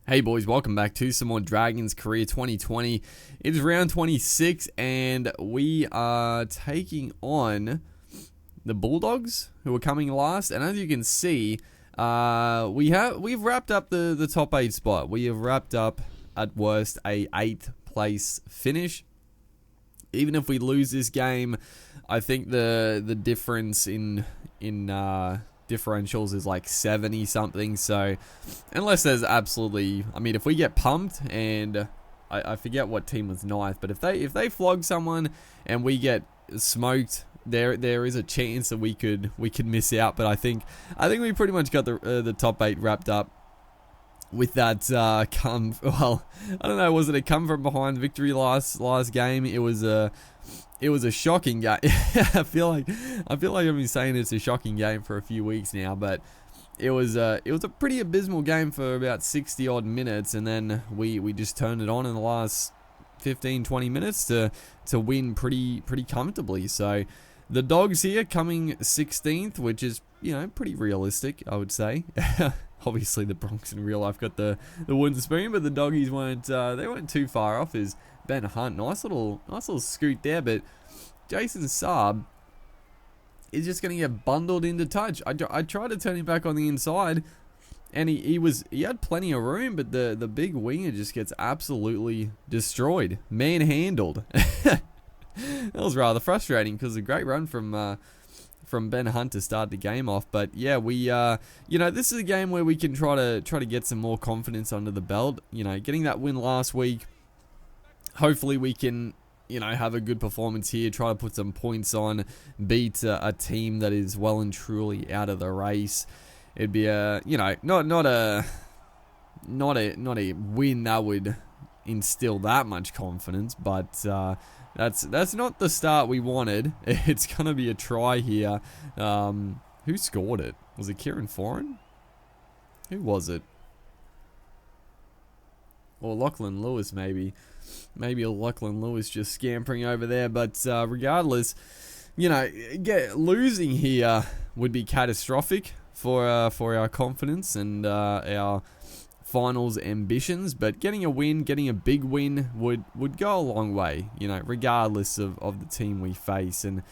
Hey boys, welcome back to some more Dragons Career 2020. It is round 26 and we are taking on the Bulldogs, who are coming last. And as you can see, we've wrapped up the top 8 spot. We have wrapped up at worst a 8th place finish. Even if we lose this game, I think the difference in differentials is like 70 something. So unless there's absolutely, I mean, if we get pumped and I forget what team was ninth, but if they flog someone and we get smoked, there is a chance that we could miss out. But I think we pretty much got the top 8 wrapped up with that I don't know, was it a come from behind victory last game? It was a shocking game. I feel like I've been saying it's a shocking game for a few weeks now, but it was a pretty abysmal game for about 60 odd minutes, and then we just turned it on in the last 15-20 minutes to win pretty comfortably. So the Dogs here coming 16th, which is, pretty realistic, I would say. Obviously the Bronx in real life got the wooden spoon, but the Doggies weren't too far off. Is Ben Hunt, nice little scoot there, but Jason Saab is just going to get bundled into touch. I tried to turn him back on the inside, and he had plenty of room, but the big winger just gets absolutely destroyed, manhandled. That was rather frustrating because a great run from Ben Hunt to start the game off. But yeah, we this is a game where we can try to get some more confidence under the belt. Getting that win last week, hopefully we can have a good performance here, try to put some points on, beat a team that is well and truly out of the race. It'd be not a win that would instill that much confidence, but that's not the start we wanted. It's gonna be a try here. Who scored it? Was it Kieran Foran? Who was it? Or Lachlan Lewis, maybe. Maybe a Lachlan Lewis just scampering over there. But regardless, losing here would be catastrophic for our confidence and our finals ambitions. But getting a big win would go a long way, regardless of the team we face. And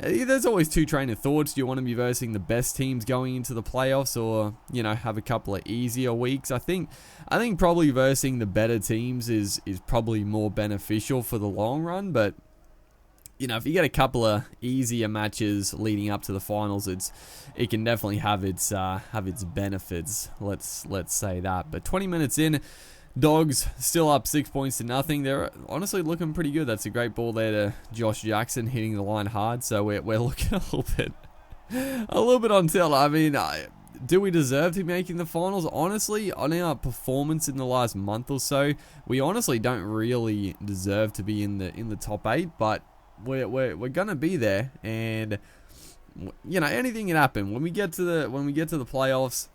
there's always two train of thoughts. Do you want to be versing the best teams going into the playoffs, or have a couple of easier weeks? I think probably versing the better teams is probably more beneficial for the long run. But if you get a couple of easier matches leading up to the finals, it can definitely have its benefits. Let's say that. But 20 minutes in, Dogs still up 6 points to nothing. They're honestly looking pretty good. That's a great ball there to Josh Jackson, hitting the line hard. So we're looking a little bit on tilt. I mean, do we deserve to be making the finals? Honestly, on our performance in the last month or so, we honestly don't really deserve to be in the top 8. But we're gonna be there, and anything can happen when we get to the playoffs.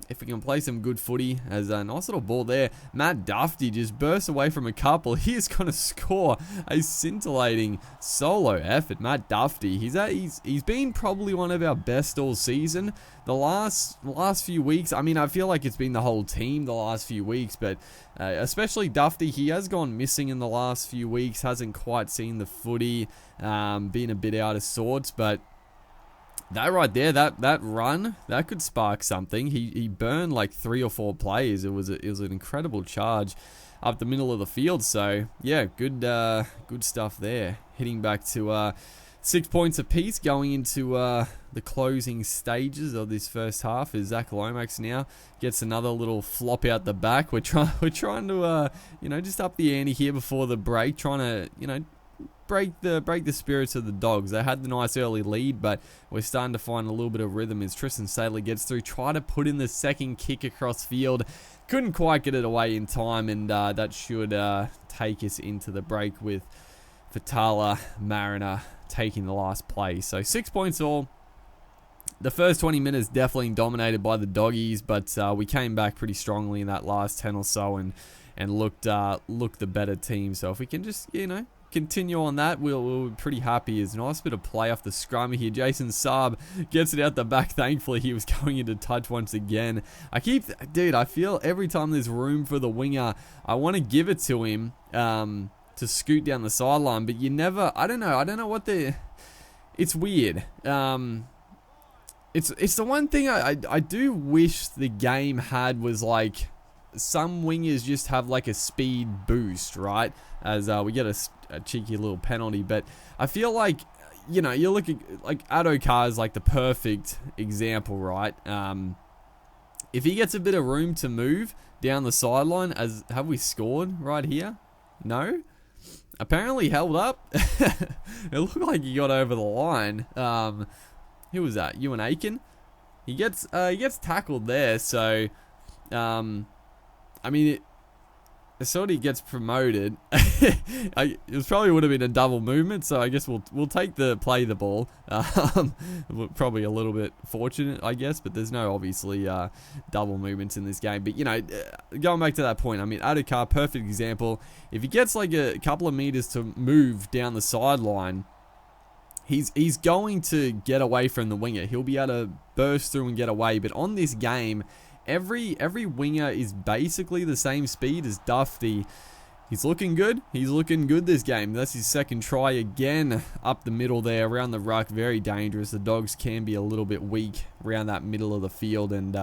If we can play some good footy, as a nice little ball there. Matt Duffy just bursts away from a couple. He is going to score a scintillating solo effort. Matt Duffy, he's been probably one of our best all season. The last few weeks, I mean, I feel like it's been the whole team the last few weeks, but especially Duffy, he has gone missing in the last few weeks. Hasn't quite seen the footy, been a bit out of sorts, but that right there, that run, that could spark something. He burned like 3 or 4 players. It was an incredible charge up the middle of the field. So yeah, good stuff there. Hitting back to 6 points apiece going into the closing stages of this first half. As Zach Lomax now gets another little flop out the back. We're trying to just up the ante here before the break, trying to break the spirits of the Dogs. They had the nice early lead, but we're starting to find a little bit of rhythm as Tristan Saylor gets through, try to put in the second kick across field. Couldn't quite get it away in time, and that should take us into the break with Fatala Mariner taking the last play. So 6 points all. The first 20 minutes definitely dominated by the Doggies, but we came back pretty strongly in that last 10 or so and looked the better team. So if we can just, continue on that, we'll be pretty happy. It's a nice bit of play off the scrum here. Jason Saab gets it out the back. Thankfully, he was going into touch once again. Dude, I feel every time there's room for the winger, I want to give it to him to scoot down the sideline, but you never, I don't know what it's weird. It's the one thing I do wish the game had was like, some wingers just have like a speed boost, right? As we get a cheeky little penalty, but I feel like, you know, you're looking like Adokar is like the perfect example, right? If he gets a bit of room to move down the sideline, have we scored right here? No? Apparently held up. It looked like he got over the line. Who was that? Ewan Aiken? He gets tackled there, so I mean, it sort of gets promoted. It probably would have been a double movement, so I guess we'll take play the ball. Probably a little bit fortunate, I guess, but there's no obviously double movements in this game. But you know, going back to that point, I mean, Adokar, perfect example. If he gets like a couple of meters to move down the sideline, he's going to get away from the winger. He'll be able to burst through and get away. But on this game, every winger is basically the same speed as Dufty. He's looking good. He's looking good this game. That's his second try again up the middle there around the ruck. Very dangerous. The Dogs can be a little bit weak around that middle of the field and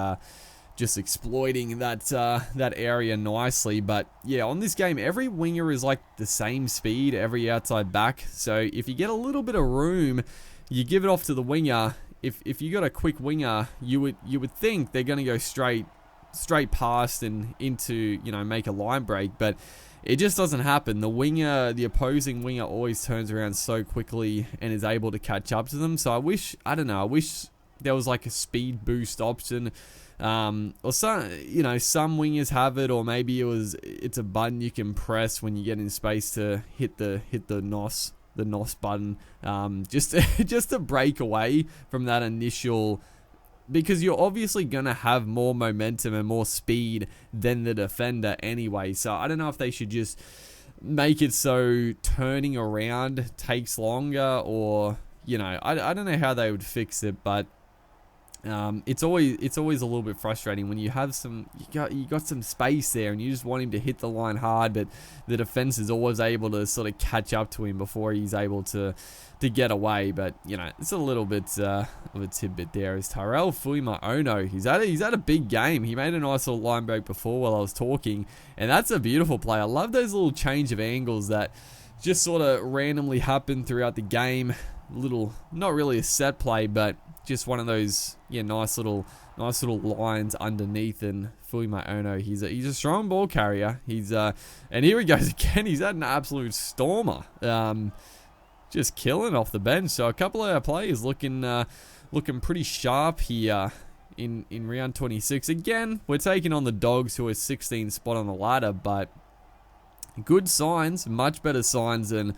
just exploiting that area nicely. But yeah, on this game, every winger is like the same speed, every outside back. So if you get a little bit of room, you give it off to the winger. If you got a quick winger, you would think they're going to go straight past and into, you know, make a line break, but it just doesn't happen. The opposing winger always turns around so quickly and is able to catch up to them. So I wish there was like a speed boost option, or some wingers have it, or maybe it's a button you can press when you get in space to hit the NOS button, just to break away from that initial, because you're obviously going to have more momentum and more speed than the defender anyway. So I don't know if they should just make it so turning around takes longer, or, you know, I don't know how they would fix it, but it's always a little bit frustrating when you have you got some space there and you just want him to hit the line hard, but the defense is always able to sort of catch up to him before he's able to get away. But you know, it's a little bit of a tidbit there. Is Tyrell Fuima Ono? He's had a big game. He made a nice little line break before while I was talking, and that's a beautiful play. I love those little change of angles that just sort of randomly happen throughout the game. Not really a set play, but just one of those, yeah, nice little lines underneath. And Fuima Ono, he's a strong ball carrier. And here he goes again. He's had an absolute stormer, just killing off the bench. So a couple of our players looking pretty sharp here in round 26. Again, we're taking on the Dogs, who are 16th spot on the ladder, but good signs, much better signs than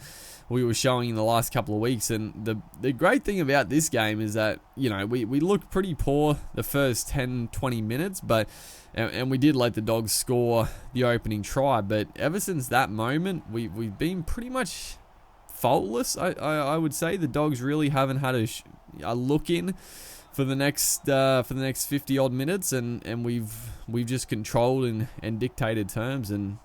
we were showing in the last couple of weeks. And the great thing about this game is that, you know, we looked pretty poor the first 10-20 minutes, and we did let the Dogs score the opening try, but ever since that moment we've been pretty much faultless. I would say the Dogs really haven't had a look in for the next 50 odd minutes, and we've just controlled and dictated terms and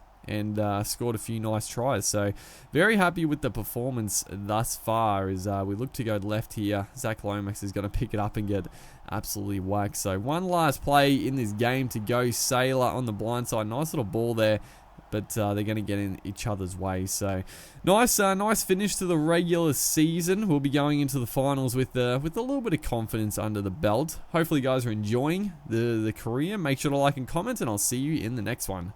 scored a few nice tries. So very happy with the performance thus far. As we look to go left here, Zach Lomax is going to pick it up and get absolutely whacked. So one last play in this game to go. Sailor on the blind side, nice little ball there, but they're going to get in each other's way. So nice finish to the regular season. We'll be going into the finals with a little bit of confidence under the belt. Hopefully you guys are enjoying the career. Make sure to like and comment, and I'll see you in the next one.